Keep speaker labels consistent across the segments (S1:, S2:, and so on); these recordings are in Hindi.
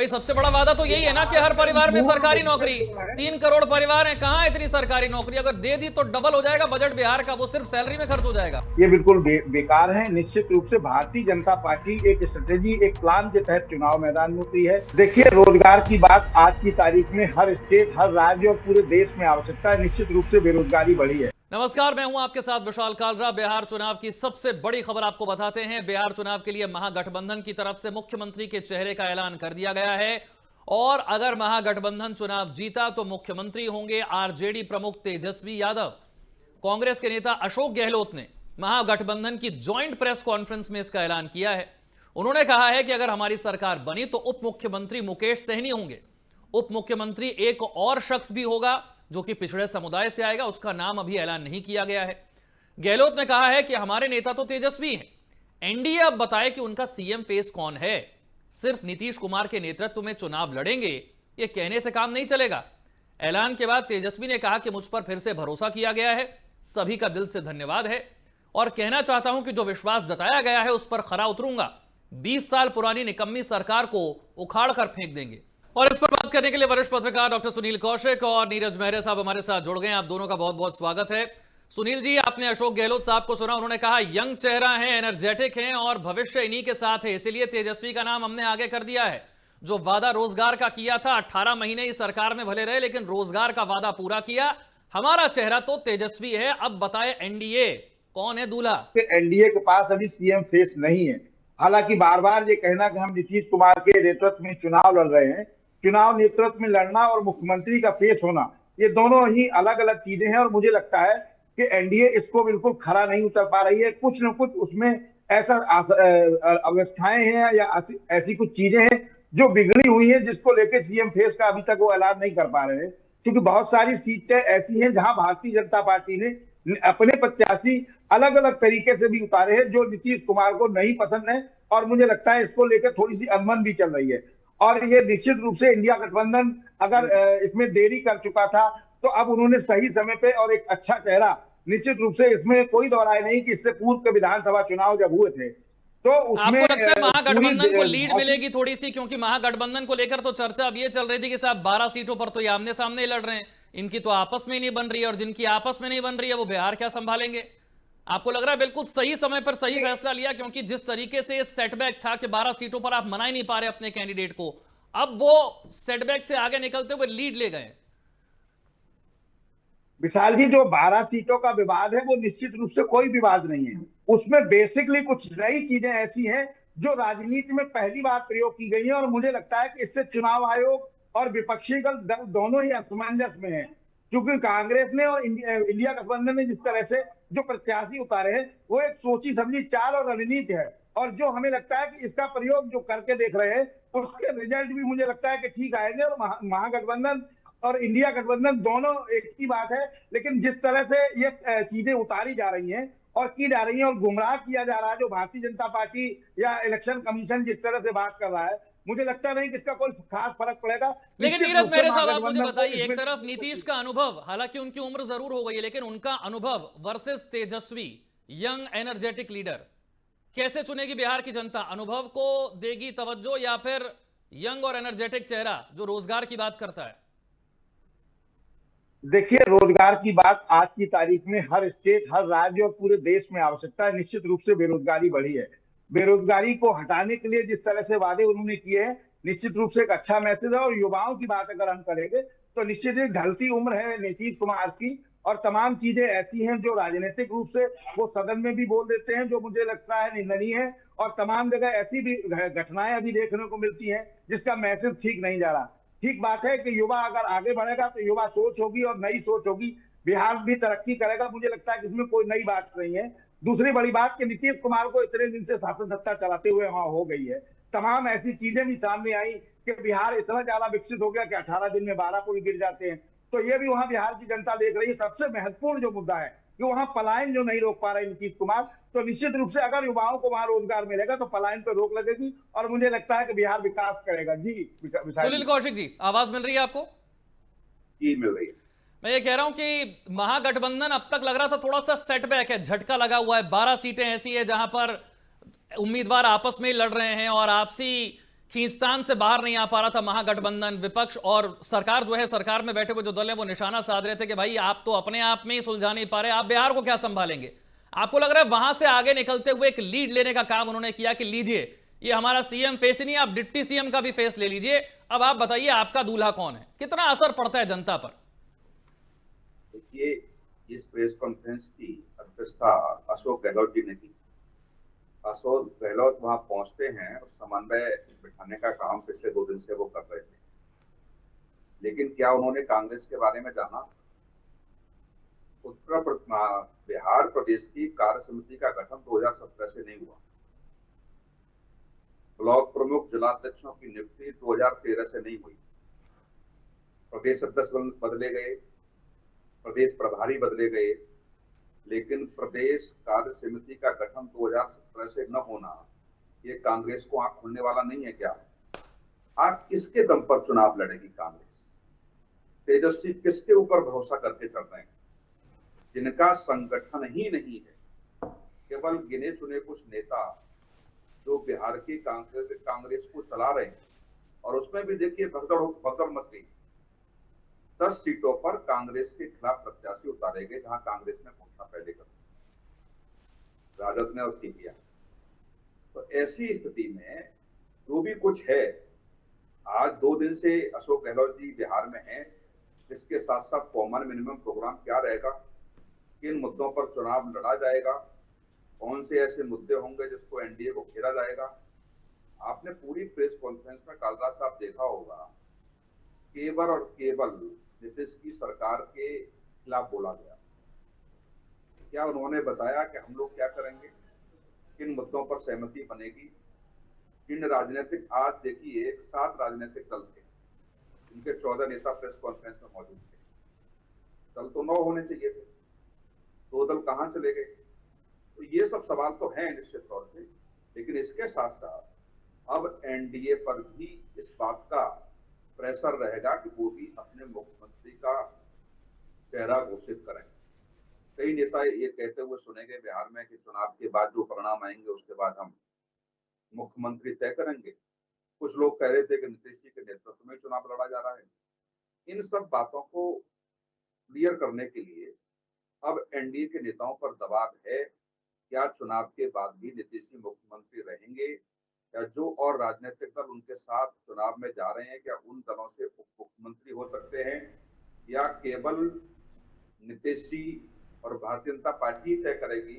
S1: भाई सबसे बड़ा वादा तो यही है ना कि हर परिवार में सरकारी नौकरी। 3 करोड़ परिवार हैं, कहां इतनी सरकारी नौकरी? अगर दे दी तो डबल हो जाएगा बजट बिहार का, वो सिर्फ सैलरी में खर्च हो जाएगा।
S2: ये बिल्कुल बेकार है। निश्चित रूप से भारतीय जनता पार्टी एक स्ट्रेटेजी, एक प्लान के तहत चुनाव मैदान में उतरी है। देखिए, रोजगार की बात आज की तारीख में हर स्टेट, हर राज्य और पूरे देश में आवश्यकता है। निश्चित रूप से बेरोजगारी बढ़ी है।
S1: नमस्कार, मैं हूं आपके साथ विशाल कालरा। बिहार चुनाव की सबसे बड़ी खबर आपको बताते हैं। बिहार चुनाव के लिए महागठबंधन की तरफ से मुख्यमंत्री के चेहरे का ऐलान कर दिया गया है और अगर महागठबंधन चुनाव जीता तो मुख्यमंत्री होंगे आरजेडी प्रमुख तेजस्वी यादव। कांग्रेस के नेता अशोक गहलोत ने महागठबंधन की ज्वाइंट प्रेस कॉन्फ्रेंस में इसका ऐलान किया है। उन्होंने कहा है कि अगर हमारी सरकार बनी तो उप मुख्यमंत्री मुकेश सहनी होंगे। उप मुख्यमंत्री एक और शख्स भी होगा जो कि पिछड़े समुदाय से आएगा, उसका नाम अभी ऐलान नहीं किया गया है। गहलोत ने कहा है कि हमारे नेता तो तेजस्वी हैं, एनडीए अब बताए कि उनका सीएम फेस कौन है। सिर्फ नीतीश कुमार के नेतृत्व में चुनाव लड़ेंगे, यह कहने से काम नहीं चलेगा। ऐलान के बाद तेजस्वी ने कहा कि मुझ पर फिर से भरोसा किया गया है, सभी का दिल से धन्यवाद है और कहना चाहता हूं कि जो विश्वास जताया गया है उस पर खरा उतरूंगा। 20 साल पुरानी निकम्मी सरकार को उखाड़ कर फेंक देंगे। और इस पर बात करने के लिए वरिष्ठ पत्रकार डॉक्टर सुनील कौशिक और नीरज मेहरे साहब हमारे साथ जुड़ गए हैं। आप दोनों का बहुत बहुत स्वागत है। सुनील जी, आपने अशोक गहलोत साहब को सुना, उन्होंने कहा यंग चेहरा है, एनर्जेटिक हैं और भविष्य इन्हीं के साथ है, इसीलिए तेजस्वी का नाम हमने आगे कर दिया है। जो वादा रोजगार का किया था, 18 महीने ही सरकार में भले रहे लेकिन रोजगार का वादा पूरा किया। हमारा चेहरा तो तेजस्वी है, अब बताए एनडीए कौन है दूल्हा?
S2: एनडीए के पास अभी सीएम फेस नहीं है। हालांकि बार बार ये कहना कि हम नीतीश कुमार के नेतृत्व में चुनाव लड़ रहे हैं, चुनाव नेतृत्व में लड़ना और मुख्यमंत्री का फेस होना, ये दोनों ही अलग अलग चीजें हैं। और मुझे लगता है कि एनडीए इसको बिल्कुल खरा नहीं उतर पा रही है। कुछ न कुछ उसमें ऐसा अवस्थाएं हैं या ऐसी कुछ चीजें हैं जो बिगड़ी हुई हैं, जिसको लेकर सीएम फेस का अभी तक वो ऐलान नहीं कर पा रहे हैं। क्योंकि बहुत सारी सीटें ऐसी हैं जहां भारतीय जनता पार्टी ने अपने प्रत्याशी अलग अलग तरीके से भी उतारे हैं जो नीतीश कुमार को नहीं पसंद है। और मुझे लगता है इसको लेकर थोड़ी सी अनबन भी चल रही है। और ये निश्चित रूप से इंडिया गठबंधन अगर इसमें देरी कर चुका था, तो अब उन्होंने सही समय पे और एक अच्छा चेहरा, निश्चित रूप से इसमें कोई दो राय नहीं कि इससे पूर्व के विधानसभा चुनाव जब हुए थे तो उसमें
S1: आपको लगता है महागठबंधन को लीड मिलेगी थोड़ी सी? क्योंकि महागठबंधन को लेकर तो चर्चा अब ये चल रही थी कि साहब 12 सीटों पर तो ये आमने सामने लड़ रहे हैं, इनकी तो आपस में ही नहीं बन रही है और जिनकी आपस में नहीं बन रही है वो बिहार क्या संभालेंगे? आपको लग रहा है बिल्कुल सही समय पर सही फैसला लिया? क्योंकि जिस तरीके से सेटबैक था कि 12 सीटों पर आप मना ही नहीं पा रहे अपने कैंडिडेट को, अब वो सेटबैक से आगे निकलते हुए लीड ले गए।
S2: विशाल जी, जो 12 सीटों का विवाद है वो निश्चित रूप से कोई विवाद नहीं है। उसमें बेसिकली कुछ नई चीजें ऐसी हैं जो राजनीति में पहली बार प्रयोग की गई है। और मुझे लगता है कि इससे चुनाव आयोग और विपक्षी दल दोनों ही असमंजस में है। क्योंकि कांग्रेस ने और इंडिया गठबंधन ने जिस तरह से जो प्रत्याशी उतारे हैं वो एक सोची समझी चाल और रणनीति है। और जो हमें लगता है कि इसका प्रयोग जो करके देख रहे हैं उसके रिजल्ट भी मुझे लगता है कि ठीक आएंगे। और महागठबंधन और इंडिया गठबंधन दोनों एक ही बात है। लेकिन जिस तरह से ये चीजें उतारी जा रही हैं और की जा रही हैं और गुमराह किया जा रहा है जो भारतीय जनता पार्टी या इलेक्शन कमीशन जिस तरह से बात कर रहा है, मुझे लगता नहीं कि इसका कोई खास फर्क पड़ेगा।
S1: लेकिन नीरज मेरे साहब, आप मुझे बताइए, एक तरफ नीतीश का अनुभव, हालांकि उनकी उम्र जरूर हो गई है, लेकिन उनका अनुभव वर्सेस तेजस्वी, यंग एनर्जेटिक लीडर, कैसे चुनेगी बिहार की जनता? अनुभव को देगी तवज्जो या फिर यंग और एनर्जेटिक चेहरा जो रोजगार की बात करता है?
S2: देखिए, रोजगार की बात आज की तारीख में हर स्टेट, हर राज्य और पूरे देश में आवश्यकता है। निश्चित रूप से बेरोजगारी बढ़ी है। बेरोजगारी को हटाने के लिए जिस तरह से वादे उन्होंने किए हैं, निश्चित रूप से एक अच्छा मैसेज है। और युवाओं की बात अगर हम करेंगे तो निश्चित ही ढलती उम्र है नीतीश कुमार की और तमाम चीजें ऐसी हैं जो राजनीतिक रूप से वो सदन में भी बोल देते हैं, जो मुझे लगता है निंदनीय है। और तमाम जगह ऐसी भी घटनाएं अभी देखने को मिलती हैं जिसका मैसेज ठीक नहीं जा रहा। ठीक बात है कि युवा अगर आगे बढ़ेगा तो युवा सोच होगी और नई सोच होगी, बिहार भी तरक्की करेगा। मुझे लगता है कि इसमें कोई नई बात नहीं है। दूसरी बड़ी बात कि नीतीश कुमार को इतने दिन से शासन सत्ता चलाते हुए वहां हो गई है, तमाम ऐसी चीजें भी सामने आई कि बिहार इतना ज्यादा विकसित हो गया कि 18 दिन में 12 पुल गिर जाते हैं। तो ये भी वहां बिहार की जनता देख रही है। सबसे महत्वपूर्ण जो मुद्दा है कि वहां पलायन जो नहीं रोक पा रहे नीतीश कुमार, तो निश्चित रूप से अगर युवाओं को वहां रोजगार मिलेगा तो पलायन पर रोक लगेगी और मुझे लगता है कि बिहार विकास करेगा। जी
S1: सुनील कौशिक जी, आवाज मिल रही है आपको?
S2: जी मिल रही है।
S1: मैं ये कह रहा हूं कि महागठबंधन अब तक लग रहा था थोड़ा सा सेटबैक है, झटका लगा हुआ है। 12 सीटें ऐसी है जहां पर उम्मीदवार आपस में ही लड़ रहे हैं और आपसी खींचतान से बाहर नहीं आ पा रहा था महागठबंधन, विपक्ष और सरकार जो है, सरकार में बैठे हुए जो दल है वो निशाना साध रहे थे कि भाई आप तो अपने आप में ही सुलझा नहीं पा रहे, आप बिहार को क्या संभालेंगे। आपको लग रहा है वहां से आगे निकलते हुए एक लीड लेने का काम उन्होंने किया कि लीजिए ये हमारा सीएम फेस ही नहीं, आप डिप्टी सीएम का भी फेस ले लीजिए, अब आप बताइए आपका दूल्हा कौन है। कितना असर पड़ता है जनता पर?
S3: देखिए, इस प्रेस कॉन्फ्रेंस की अध्यक्षता अशोक गहलोत जी ने की। अशोक गहलोत वहां पहुंचते हैं और समन्वय बिठाने का काम पिछले 2 दिन से वो कर रहे थे, लेकिन क्या उन्होंने कांग्रेस के बारे में जाना? बिहार प्रदेश की कार्य समिति का गठन 2017 से नहीं हुआ। ब्लॉक प्रमुख, जिलाध्यक्षों की नियुक्ति 2013 से नहीं हुई। प्रदेश अध्यक्ष बदले गए, प्रदेश प्रभारी बदले गए, लेकिन प्रदेश कार्य समिति का गठन 2017 से न होना ये कांग्रेस को आंख खुलने वाला नहीं है क्या? आज किसके दम पर चुनाव लड़ेगी कांग्रेस? तेजस्वी किसके ऊपर भरोसा करके चल रहे हैं, जिनका संगठन ही नहीं है? केवल गिने चुने कुछ नेता जो बिहार की कांग्रेस को चला रहे हैं, और उसमें भी देखिए भगदड़ मच गई। 10 सीटों पर कांग्रेस के खिलाफ प्रत्याशी उतारे गए जहां कांग्रेस ने घोषणा पहले कर दी, राजद ने उसकी किया। तो ऐसी स्थिति में जो भी कुछ है, आज 2 दिन से अशोक गहलोत जी बिहार में हैं, इसके साथ साथ कॉमन मिनिमम प्रोग्राम क्या रहेगा, किन मुद्दों पर चुनाव लड़ा जाएगा, कौन से ऐसे मुद्दे होंगे जिसको एनडीए को घेरा जाएगा। आपने पूरी प्रेस कॉन्फ्रेंस में कालरा साहब देखा होगा, केवल और केवल नीतीश की सरकार के खिलाफ बोला गया। क्या उन्होंने बताया कि हम लोग क्या करेंगे, किन मुद्दों पर सहमति बनेगी, किन राजनीतिक, आज देखिए 7 राजनीतिक दल थे, इनके 14 नेता प्रेस कॉन्फ्रेंस में मौजूद थे। दल तो 9 होने चाहिए थे, 2 दल कहां चले गए? तो ये सब सवाल तो हैं निश्चित तौर से, लेकिन इसके साथ साथ अब एनडीए पर भी इस बात का प्रेशर रहेगा कि वो भी अपने मुख्यमंत्री का चेहरा घोषित करें। कई नेता ये कहते हुए सुने गए बिहार में कि चुनाव के बाद जो परिणाम आएंगे उसके बाद हम मुख्यमंत्री तय करेंगे। कुछ लोग कह रहे थे कि नीतीश जी के नेतृत्व में चुनाव लड़ा जा रहा है। इन सब बातों को क्लियर करने के लिए अब एनडीए के नेताओं पर दबाव है। क्या चुनाव के बाद भी नीतीश जी मुख्यमंत्री रहेंगे, या जो और राजनीतिक दल उनके साथ चुनाव में जा रहे हैं, क्या उन दलों से उप मुख्यमंत्री हो सकते हैं, या केवल नीतीश जी और भारतीय जनता पार्टी तय करेगी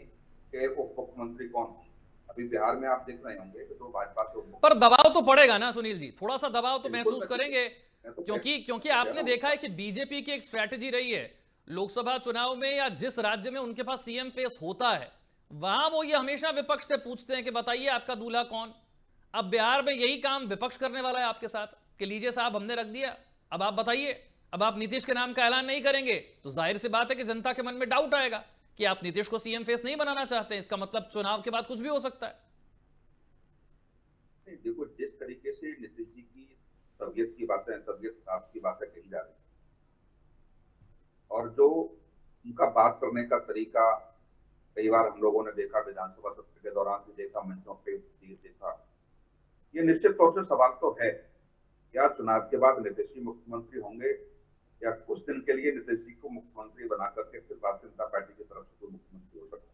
S3: कि उप मुख्यमंत्री कौन हो? अभी बिहार में आप देख रहे होंगे कि 2 भाजपा से
S1: पर दबाव तो पड़ेगा ना सुनील जी, थोड़ा सा दबाव तो महसूस करेंगे, क्योंकि आपने देखा है कि बीजेपी की एक स्ट्रैटेजी रही है लोकसभा चुनाव में, या जिस राज्य में उनके पास सीएम फेस होता है वहां वो ये हमेशा विपक्ष से पूछते हैं कि बताइए आपका दूल्हा कौन। अब बिहार में यही काम विपक्ष करने वाला है आपके साथ कि लीजिए साहब हमने रख दिया, अब आप बताइए। अब आप नीतीश के नाम का ऐलान नहीं करेंगे तो जाहिर सी बात है कि जनता के मन में डाउट आएगा कि आप नीतीश को सीएम फेस नहीं बनाना चाहते हैं, इसका मतलब चुनाव के बाद कुछ भी हो सकता है।
S3: देखो, जिस तरीके से नीतीश जी की तबियत की बातें कही जा रही, और जो उनका बात करने का तरीका कई बार हम लोगों ने देखा, विधानसभा सत्र के दौरान भी देखा, मंचों पे भी देखा, ये निश्चित तौर से सवाल तो है। क्या चुनाव के बाद नीतीश जी मुख्यमंत्री होंगे, या कुछ दिन के लिए नीतीश जी को मुख्यमंत्री बना करके फिर भारतीय जनता पार्टी की तरफ से कोई मुख्यमंत्री हो सकता है?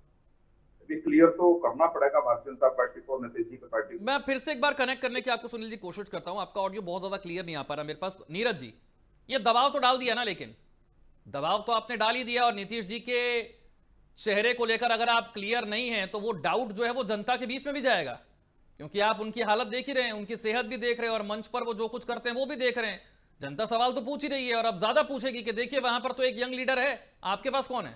S3: अभी क्लियर तो करना पड़ेगा भारतीय जनता पार्टी को, नीतीश जी की पार्टी को।
S1: मैं फिर से एक बार कनेक्ट करने की आपको सुनील जी कोशिश करता हूं, आपका ऑडियो बहुत ज्यादा क्लियर नहीं आ पा रहा मेरे पास। नीरज जी, ये दबाव तो डाल दिया ना, लेकिन दबाव तो आपने डाल ही दिया, और नीतीश जी के चेहरे को लेकर अगर आप क्लियर नहीं हैं तो वो डाउट जो है वो जनता के बीच में भी जाएगा, क्योंकि आप उनकी हालत देख ही रहे हैं, उनकी सेहत भी देख रहे हैं, और मंच पर वो जो कुछ करते हैं वो भी देख रहे हैं। जनता सवाल तो पूछ ही रही है, और अब ज्यादा पूछेगी कि देखिए वहां पर तो एक यंग लीडर है, आपके पास कौन है?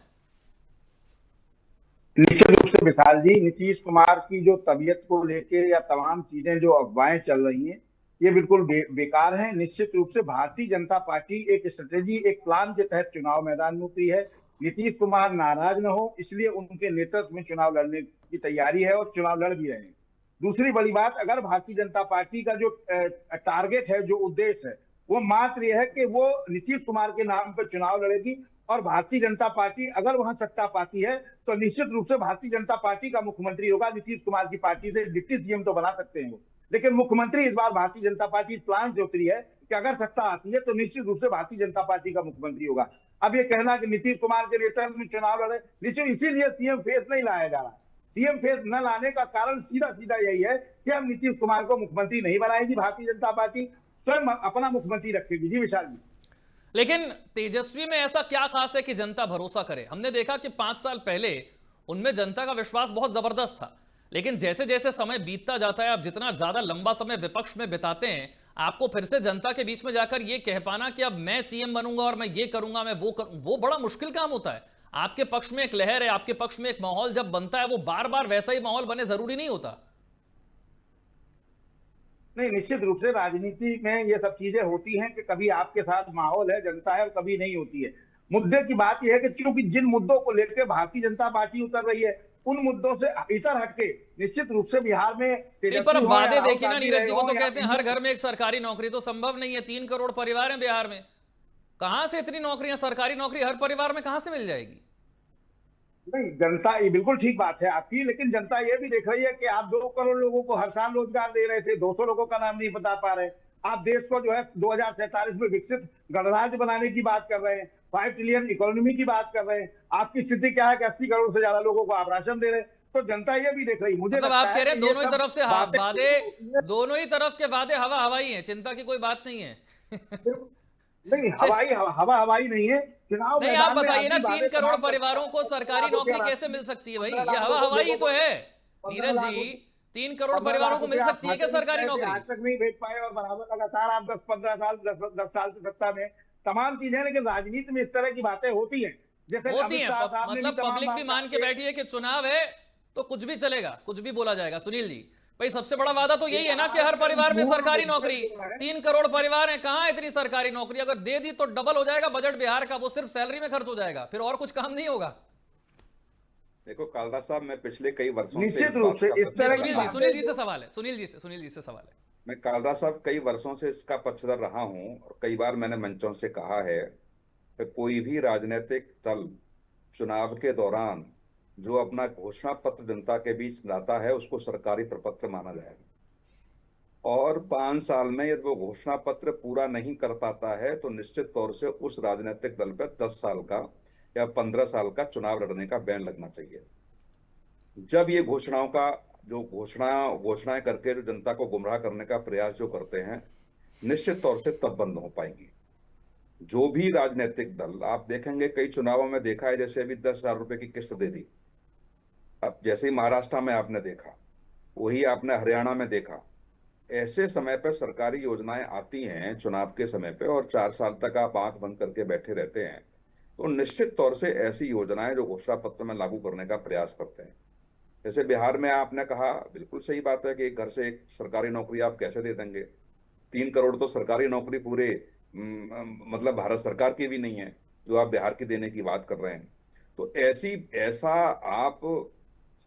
S2: निश्चित रूप से विशाल जी, नीतीश कुमार की जो तबीयत को लेकर या तमाम चीजें जो अफवाहें चल रही हैं, ये बिल्कुल बेकार है। निश्चित रूप से भारतीय जनता पार्टी एक स्ट्रेटेजी, एक प्लान के तहत चुनाव मैदान में उतरी है। नीतीश कुमार नाराज न हो, इसलिए उनके नेतृत्व में चुनाव लड़ने की तैयारी है, और चुनाव लड़ भी रहे हैं। दूसरी बड़ी बात, अगर भारतीय जनता पार्टी का जो टारगेट है, जो उद्देश्य है, वो मात्र यह है कि वो नीतीश कुमार के नाम पर चुनाव लड़ेगी, और भारतीय जनता पार्टी अगर वहां सत्ता पाती है तो निश्चित रूप से भारतीय जनता पार्टी का मुख्यमंत्री होगा। नीतीश कुमार की पार्टी से डिप्टी सीएम तो बना सकते हैं वो, लेकिन मुख्यमंत्री इस बार भारतीय जनता पार्टी इस प्लान से उतरी है कि अगर सत्ता आती है तो निश्चित रूप से भारतीय जनता पार्टी का मुख्यमंत्री होगा। अब ये कहना कि नीतीश कुमार के नेतृत्व में चुनाव लड़े, निश्चित इसीलिए सीएम फेस नहीं लाया जा रहा। सीएम फेस न लाने का कारण सीधा सीधा यही है कि हम नीतीश कुमार को मुख्यमंत्री नहीं बनाएगी, भारतीय जनता पार्टी स्वयं अपना मुख्यमंत्री रखेगी। जी विशाल जी।
S1: लेकिन तेजस्वी में ऐसा क्या खास है कि जनता भरोसा करे? हमने देखा कि 5 साल पहले उनमें जनता का विश्वास बहुत जबरदस्त था, लेकिन जैसे जैसे समय बीतता जाता है, आप जितना ज्यादा लंबा समय विपक्ष में बिताते हैं, आपको फिर से जनता के बीच में जाकर यह कह पाना कि अब मैं सीएम बनूंगा और मैं ये करूंगा, मैं वो बड़ा मुश्किल काम होता है। आपके पक्ष में एक लहर है, आपके पक्ष में एक माहौल जब बनता है, वो बार बार वैसा ही माहौल बने जरूरी नहीं होता।
S2: नहीं, निश्चित रूप से राजनीति में ये सब चीजें होती हैं कि कभी आपके साथ माहौल है, जनता है, और कभी नहीं होती है। मुद्दे की बात यह है कि चूंकि जिन मुद्दों को लेकर भारतीय जनता पार्टी उतर रही है, उन मुद्दों से इतर हटके निश्चित रूप से बिहार में
S1: पर अब वादे देखिए ना नीरज जी, वो तो कहते हैं हर घर में एक सरकारी नौकरी, तो संभव नहीं है। 3 करोड़ परिवार हैं बिहार में, कहां से इतनी नौकरियां, सरकारी नौकरी हर परिवार में कहां से मिल जाएगी?
S2: नहीं, जनता, ये बिल्कुल ठीक बात है आपकी, लेकिन जनता ये भी देख रही है कि आप 2 करोड़ लोगों को हर साल रोजगार दे रहे थे, 200 लोगों का नाम नहीं बता पा रहे। आप देश को जो है 2047 में विकसित गणराज्य बनाने की बात कर रहे हैं, 5 ट्रिलियन इकोनॉमी की बात कर रहे हैं। आपकी स्थिति क्या है कि 80 करोड़ से ज्यादा लोगों को आप राशन दे रहे हैं। तो जनता ये भी देख रही है। मुझे
S1: मतलब आप कह रहे हैं दोनों ही तरफ से वादे, दोनों ही तरफ के वादे हवा हवाई हैं, चिंता की कोई बात नहीं है।
S2: नहीं, हवा हवाई नहीं है। चुनाव
S1: नहीं, आप बताइए ना, 3 करोड़ परिवारों को सरकारी नौकरी कैसे मिल सकती है भाई? ये हवा हवाई ही तो है नीरज जी। 3 करोड़ परिवारों को मिल सकती है क्या सरकारी नौकरी?
S2: आज तक नहीं भेज पाए और बराबर लगातार आप 10-15 साल 10 साल से सत्ता में, तमाम चीजें, लेकिन राजनीति में इस तरह की बातें होती हैं। जैसे
S1: होती हैं, मतलब पब्लिक भी मान के बैठी है कि चुनाव है तो कुछ भी चलेगा, कुछ भी बोला जाएगा। सुनील जी भाई, सबसे बड़ा वादा तो यही है ना कि हर परिवार में सरकारी नौकरी। 3 करोड़ परिवार हैं, कहां इतनी सरकारी नौकरी? अगर दे दी तो डबल हो जाएगा बजट बिहार का, वो सिर्फ सैलरी में खर्च हो जाएगा, फिर और कुछ काम नहीं होगा।
S4: देखो कालरा साहब, मैं पिछले कई वर्षों से
S2: निश्चित रूप से इस तरह की
S1: सुनील जी से सवाल है, सुनील जी से सवाल है।
S4: मैं कालरा साहब कई वर्षों से इसका पक्षधर रहा हूं और कई बार मैंने मंचों से कहा है कि कोई भी राजनीतिक दल चुनाव के दौरान जो अपना घोषणा पत्र जनता के बीच लाता है उसको सरकारी प्रपत्र माना जाएगा, और 5 साल में यदि वो घोषणा पत्र पूरा नहीं कर पाता है तो निश्चित तौर से उस राजनीतिक दल पर 10 साल का या 15 साल का चुनाव लड़ने का बैन लगना चाहिए। जब ये घोषणाओं का जो घोषणाएं करके जो जनता को गुमराह करने का प्रयास जो करते हैं, निश्चित तौर से तब बंद हो पाएंगी। जो भी राजनीतिक दल, आप देखेंगे कई चुनावों में देखा है, जैसे अभी 10,000 रुपए की किस्त दे दी, अब जैसे ही महाराष्ट्र में आपने देखा, वही आपने हरियाणा में देखा। ऐसे समय पर सरकारी योजनाएं आती हैं चुनाव के समय पे, और 4 साल तक आप आंख बंद करके बैठे रहते हैं, तो निश्चित तौर से ऐसी योजनाएं जो घोषणा पत्र में लागू करने का प्रयास करते हैं। जैसे बिहार में आपने कहा, बिल्कुल सही बात है कि एक घर से एक सरकारी नौकरी आप कैसे दे देंगे? 3 करोड़ तो सरकारी नौकरी पूरे मतलब भारत सरकार की भी नहीं है जो आप बिहार की देने की बात कर रहे हैं। तो ऐसा आप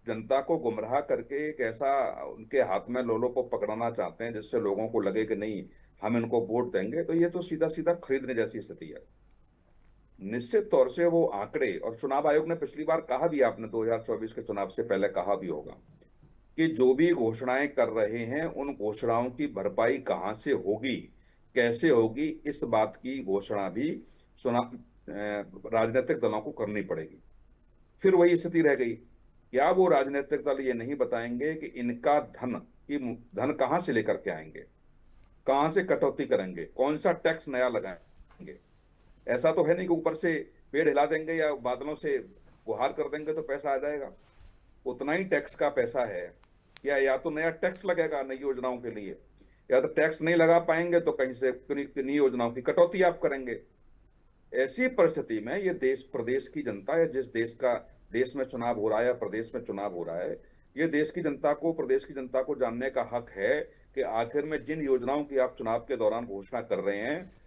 S4: जनता को गुमराह करके एक ऐसा उनके हाथ में लोलो को पकड़ाना चाहते हैं जिससे लोगों को लगे कि नहीं हम इनको वोट देंगे, तो ये तो सीधा सीधा खरीदने जैसी स्थिति है। निश्चित तौर से वो आंकड़े, और चुनाव आयोग ने पिछली बार कहा भी, आपने 2024 के चुनाव से पहले कहा भी होगा कि जो भी घोषणाएं कर रहे हैं उन घोषणाओं की भरपाई कहां से होगी, कैसे होगी, इस बात की घोषणा भी राजनीतिक दलों को करनी पड़ेगी। फिर वही स्थिति रह गई, क्या वो राजनीतिक दल ये नहीं बताएंगे कि इनका धन कहां से लेकर के आएंगे, कहां से कटौती करेंगे, कौन सा टैक्स नया लगाएंगे? ऐसा तो है नहीं कि ऊपर से पेड़ हिला देंगे या बादलों से गुहार कर देंगे तो पैसा आ जाएगा। उतना ही टैक्स का पैसा है, या तो नया टैक्स लगेगा नई योजनाओं के लिए, या तो टैक्स नहीं लगा पाएंगे तो कहीं से नई योजनाओं की कटौती आप करेंगे। ऐसी परिस्थिति में ये प्रदेश की जनता, या जिस देश में चुनाव हो रहा है या प्रदेश में चुनाव हो रहा है, ये प्रदेश की जनता को जानने का हक है कि आखिर में जिन योजनाओं की आप चुनाव के दौरान घोषणा कर रहे हैं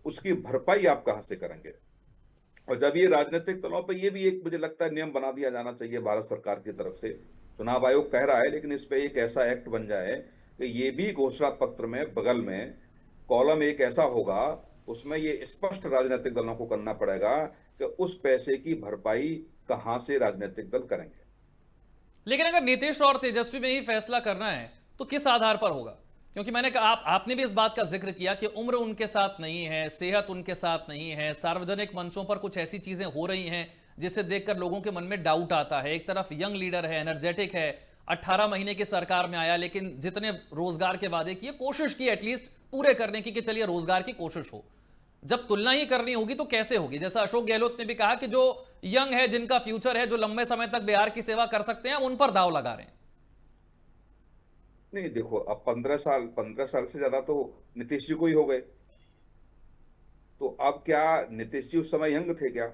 S4: उसकी भरपाई आप कहां से करेंगे। और जब ये राजनीतिक दलों पर ये भी एक, मुझे लगता है, नियम बना दिया जाना चाहिए भारत सरकार की तरफ से, चुनाव आयोग कह रहा है, लेकिन इस पे एक ऐसा एक्ट बन जाए कि ये भी घोषणा पत्र में बगल में कॉलम एक ऐसा होगा, उसमें ये स्पष्ट राजनीतिक दलों को करना पड़ेगा कि उस पैसे की भरपाई कहां से राजनीतिक दल करेंगे।
S1: लेकिन अगर नीतीश और तेजस्वी में ही फैसला करना है तो किस आधार पर होगा? क्योंकि मैंने कहा आपने भी इस बात का जिक्र किया कि उम्र उनके साथ नहीं है, सेहत उनके साथ नहीं है, सार्वजनिक मंचों पर कुछ ऐसी चीजें हो रही हैं जिसे देखकर लोगों के मन में डाउट आता है। एक तरफ यंग लीडर है, एनर्जेटिक है, 18 महीने की सरकार में आया, लेकिन जितने रोजगार के वादे किए, कोशिश की एटलीस्ट पूरे करने की कि चलिए रोजगार की कोशिश हो। जब तुलना ही करनी होगी तो कैसे होगी? जैसा अशोक गहलोत ने भी कहा कि जो यंग है, जिनका फ्यूचर है, जो लंबे समय तक बिहार की सेवा कर सकते हैं, हम उन पर दाव लगा रहे हैं।
S4: नहीं देखो, अब 15 साल से ज्यादा तो नीतीश जी को ही हो गए। तो अब क्या नीतीश जी उस समय यंग थे क्या?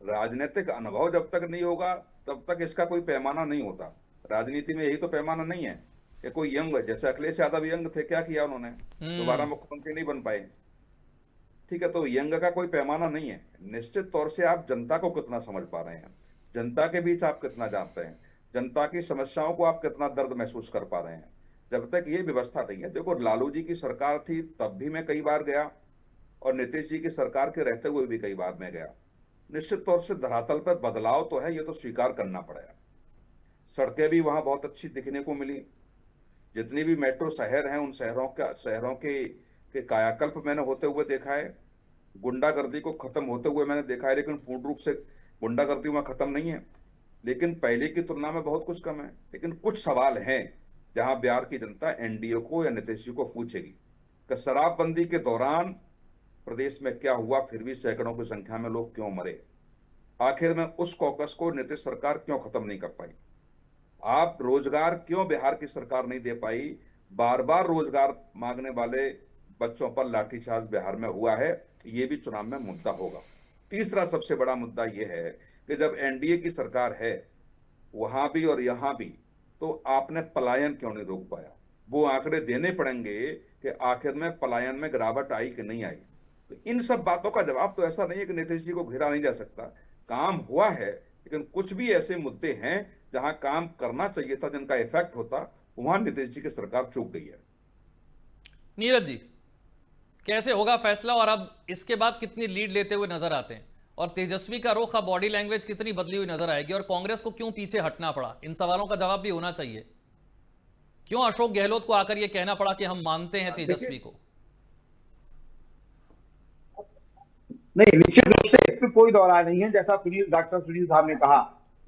S4: राजनीतिक अनुभव जब तक नहीं होगा तब तक इसका कोई पैमाना नहीं होता। राजनीति में यही तो पैमाना नहीं है कि कोई यंग, जैसे अखिलेश यादव यंग थे, क्या किया उन्होंने? दोबारा मुख्यमंत्री नहीं बन पाए। ठीक है, तो यंग का कोई पैमाना नहीं है। निश्चित तौर से आप जनता को कितना समझ पा रहे हैं, जनता के बीच आप कितना जानते हैं, जनता की समस्याओं को आप कितना दर्द महसूस कर पा रहे हैं। जब तक ये व्यवस्था नहीं है, देखो लालू जी की सरकार थी तब भी मैं कई बार गया और नीतीश जी की सरकार के रहते हुए भी कई बार मैं गया। निश्चित तौर से धरातल पर बदलाव तो है, ये तो स्वीकार करना पड़ेगा। सड़कें भी वहां बहुत अच्छी दिखने को मिली। जितनी भी मेट्रो शहर हैं उन शहरों के कायाकल्प मैंने होते हुए देखा है। गुंडागर्दी को खत्म होते हुए मैंने देखा है, लेकिन पूर्ण रूप से गुंडागर्दी वहां खत्म नहीं है, लेकिन पहले की तुलना में बहुत कुछ कम है। लेकिन कुछ सवाल हैं जहां बिहार की जनता एनडीए को या नीतीश जी को पूछेगी कि शराबबंदी के दौरान प्रदेश में क्या हुआ, फिर भी सैकड़ों की संख्या में लोग क्यों मरे? आखिर में उस कॉकस को नीतीश सरकार क्यों खत्म नहीं कर पाई? आप रोजगार क्यों बिहार की सरकार नहीं दे पाई? बार बार रोजगार मांगने वाले बच्चों पर लाठीचार्ज बिहार में हुआ है, ये भी चुनाव में मुद्दा होगा। तीसरा सबसे बड़ा मुद्दा यह है कि जब एनडीए की सरकार है वहां भी और यहां भी, तो आपने पलायन क्यों नहीं रोक पाया? वो आंकड़े देने पड़ेंगे कि आखिर में पलायन में गिरावट आई कि नहीं आई। तो इन सब बातों का जवाब तो ऐसा नहीं है कि नीतीश जी को घेरा नहीं जा सकता, काम हुआ है, लेकिन कुछ भी ऐसे मुद्दे हैं जहां काम करना चाहिए था, जिनका इफेक्ट होता, वहां नीतीश जी की सरकार चूक गई है।
S1: नीरज जी, कैसे होगा फैसला और अब इसके बाद कितनी लीड लेते हुए नजर आते हैं? और तेजस्वी का रुख, बॉडी लैंग्वेज कितनी बदली हुई नजर आएगी? और कांग्रेस को क्यों पीछे हटना पड़ा? इन सवालों का जवाब भी होना चाहिए। क्यों अशोक गहलोत को आकर यह कहना पड़ा कि हम मानते हैं तेजस्वी को?
S2: नहीं, निश्चित रूप से इसमें कोई दौरा नहीं है। जैसा डॉक्टर सुनील साहब ने कहा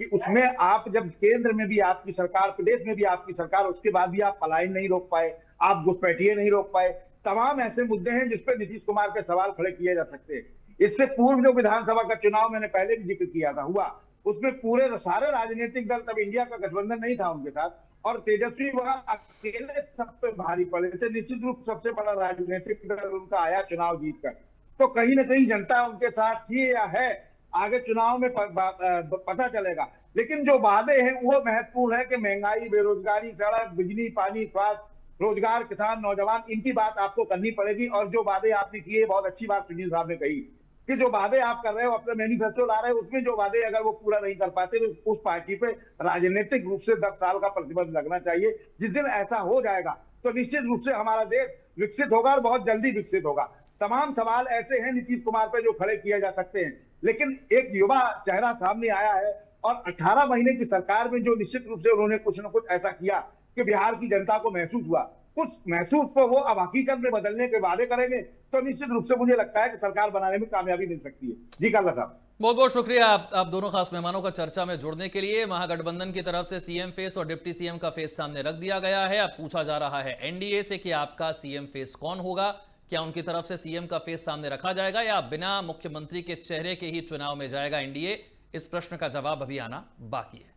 S2: कि उसमें आप जब केंद्र में भी आपकी सरकार, प्रदेश में भी आपकी सरकार, उसके बाद भी आप पलायन नहीं रोक पाए, आप घुसपैठिए नहीं रोक पाए, तमाम ऐसे मुद्दे हैं जिस पर नीतीश कुमार के सवाल खड़े किए जा सकते हैं। इससे पूर्व जो विधानसभा का चुनाव मैंने पहले भी जिक्र किया था हुआ, उसमें पूरे सारे राजनीतिक दल, तब इंडिया का गठबंधन नहीं था उनके साथ, और तेजस्वी वहां अकेले सब पे भारी पड़े थे। निश्चित रूप सबसे बड़ा राजनीतिक दल उनका आया चुनाव जीतकर, तो कहीं ना कहीं जनता उनके साथ थी या है, आगे चुनाव में पता चलेगा। लेकिन जो वादे हैं वो महत्वपूर्ण है कि महंगाई, बेरोजगारी, सड़क, बिजली, पानी, स्वास्थ्य, रोजगार, किसान, नौजवान, इनकी बात आपको करनी पड़ेगी। और जो वादे आपने किए, बहुत अच्छी बात सुनील साहब ने कही कि जो वादे आप कर रहे हो, अपने मैनिफेस्टो ला रहे हो, उसमें जो वादे अगर वो पूरा नहीं कर पाते तो उस पार्टी पे राजनीतिक रूप से 10 साल का प्रतिबंध लगना चाहिए। जिस दिन ऐसा हो जाएगा तो निश्चित रूप से हमारा देश विकसित होगा और बहुत जल्दी विकसित होगा। तमाम सवाल ऐसे हैं नीतीश कुमार पे जो खड़े किए जा सकते हैं, लेकिन एक युवा चेहरा सामने आया है और 18 महीने की सरकार में जो निश्चित रूप से उन्होंने कुछ न कुछ ऐसा किया कि बिहार की जनता को महसूस हुआ, उस महसूस को वो अब हकीकत में बदलने के वादे करेंगे तो निश्चित रूप से मुझे लगता है कि सरकार बनाने में कामयाबी मिल सकती है। जी काला साहब,
S1: बहुत बहुत शुक्रिया आप दोनों खास मेहमानों का चर्चा में जुड़ने के लिए। महागठबंधन की तरफ से सीएम फेस और डिप्टी सीएम का फेस सामने रख दिया गया है। अब पूछा जा रहा है एनडीए से कि आपका सीएम फेस कौन होगा? क्या उनकी तरफ से सीएम का फेस सामने रखा जाएगा या बिना मुख्यमंत्री के चेहरे के ही चुनाव में जाएगा एनडीए? इस प्रश्न का जवाब अभी आना बाकी है।